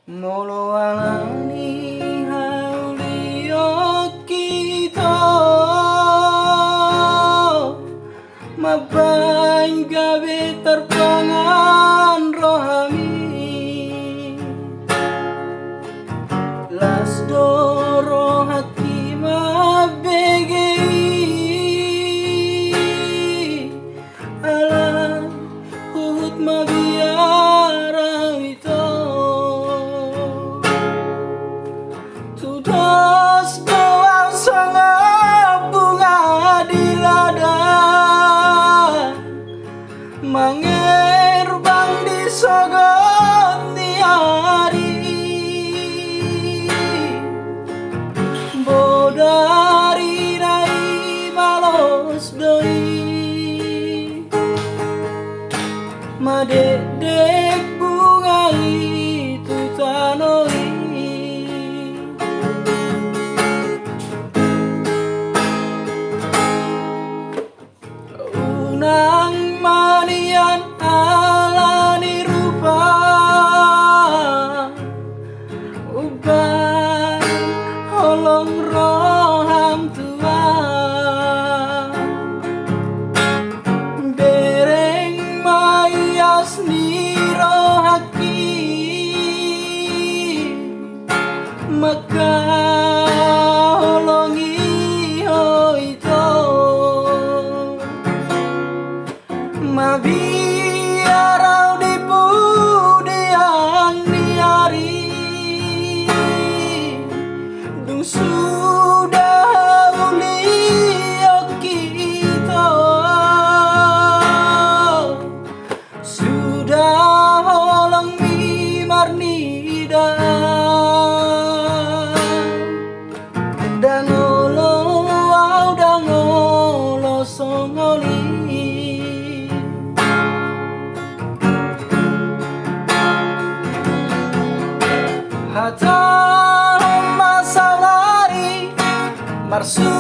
Moloalani haulio kita mabain gawe terpangan rohami las doro hati mabegi ala hut mabiara itu tudas doang sangat bunga di ladang mengerbang di sogot di hari bodari dai malos doi madedek bunga itu tanoi unang manian alani rupa ubah holong roham tua bereng mayas niro haki maka holongi hoito mabiarau di pudiang di hari dung sudah ulio kita sudah holong mimar nida dan olo songoli hata masalari marsu